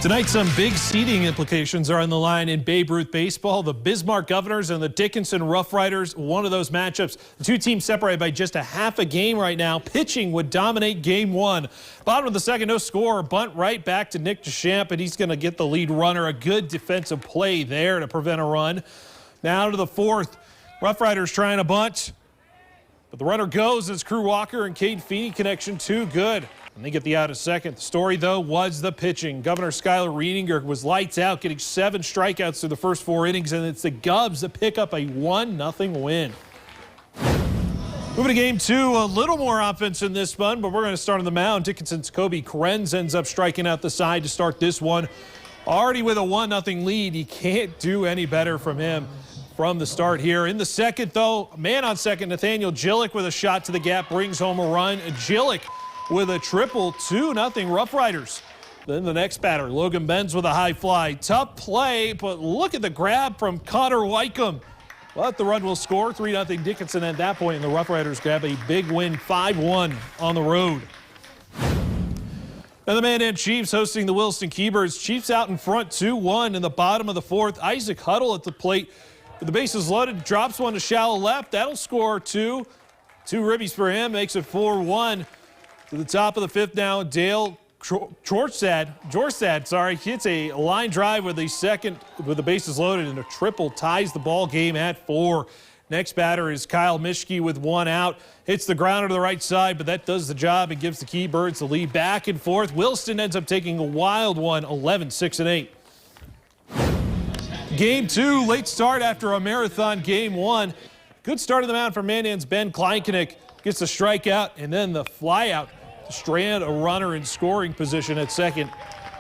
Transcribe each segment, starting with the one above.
Tonight, some big seeding implications are on the line in Babe Ruth baseball. The Bismarck Governors and the Dickinson Rough Riders, one of those matchups. The two teams separated by just a half a game right now. Pitching would dominate game one. Bottom of the second, no score. Bunt right back to Nick DeChamp, and he's going to get the lead runner. A good defensive play there to prevent a run. Now to the fourth. Rough Riders trying to bunt, but the runner goes as Crew Walker and Cade Feeney connection too good. And they get the out of second. The story, though, was the pitching. Governor Skylar Reininger was lights out, getting 7 strikeouts through the first 4 innings, and it's the Govs that pick up a 1-0 win. Moving to game 2, a little more offense in this one, but we're going to start on the mound. Dickinson's Kobe Krenz ends up striking out the side to start this one. Already with a 1-0 lead, you can't do any better from him from the start here. In the second, though, man on second, Nathaniel Gillick with a shot to the gap brings home a run. Gillick with a triple, 2-0 Rough Riders. Then the next batter, Logan Benz with a high fly. Tough play, but look at the grab from Connor Wycombe. But the run will score, 3-0 Dickinson at that point, and the Rough Riders grab a big win, 5-1 on the road. Now the Mandan Chiefs hosting the Williston Keybirds. Chiefs out in front, 2-1 in the bottom of the fourth. Isaac Huddle at the plate. With the bases loaded, drops one to shallow left. That'll score 2. 2 ribbies for him, makes it 4-1. To the top of the fifth now, Dale Jorstad, hits a line drive with the bases loaded, and a triple ties the ball game at 4. Next batter is Kyle Mischke with 1 out. Hits the grounder to the right side, but that does the job and gives the Keybirds the lead back and forth. Williston ends up taking a wild one, 11-6-8. Game 2, late start after a marathon game 1. Good start of the mound for Mandan's Ben Kleinkenich. Gets the strikeout and then the flyout to strand a runner in scoring position at second.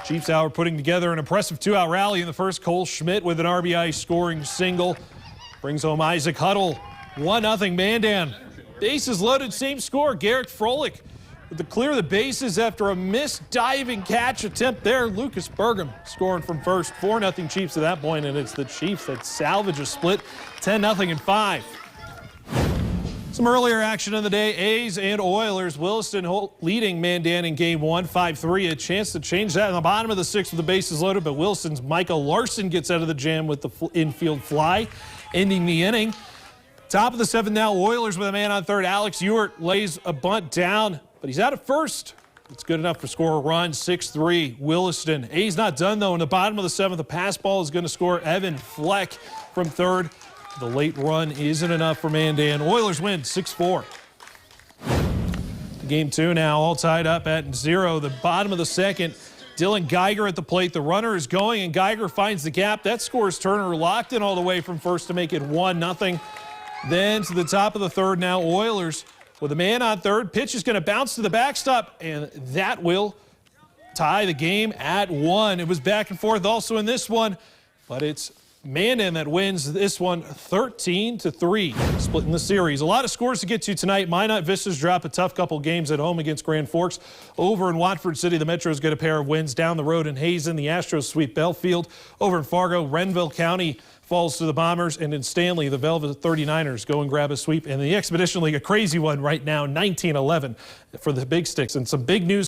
Chiefs hour putting together an impressive 2-out rally in the first. Cole Schmidt with an RBI scoring single. Brings home Isaac Huddle. 1-0 Mandan. Bases loaded, same score. Garrett Froelich with the clear the bases after a missed diving catch attempt there. Lucas Burgum scoring from first. 4-0 Chiefs at that point, and it's the Chiefs that salvage a split. 10-0 and 5. Some earlier action of the day, A's and Oilers. Williston leading Mandan in game 1, 5-3. A chance to change that in the bottom of the 6th with the bases loaded, but Williston's Michael Larson gets out of the jam with the infield fly, ending the inning. Top of the 7th now, Oilers with a man on third. Alex Ewert lays a bunt down, but he's out at first. It's good enough to score a run, 6-3 Williston. A's not done, though. In the bottom of the 7th, the pass ball is going to score. Evan Fleck from third. The late run isn't enough for Mandan. Oilers win 6-4. Game 2 now, all tied up at 0. The bottom of the 2nd, Dylan Geiger at the plate. The runner is going, and Geiger finds the gap. That scores Turner locked in all the way from first to make it 1-0. Then to the top of the 3rd now, Oilers with a man on third. Pitch is going to bounce to the backstop, and that will tie the game at 1. It was back and forth also in this one, but it's Mandan that wins this one 13-3, splitting the series. A lot of scores to get to tonight. Minot Vistas drop a tough couple games at home against Grand Forks. Over in Watford City, the Metros get a pair of wins. Down the road in Hazen, the Astros sweep Belfield. Over in Fargo, Renville County falls to the Bombers. And in Stanley, the Velvet 39ers go and grab a sweep. And the Expedition League, a crazy one right now, 19-11 for the Big Sticks. And some big news.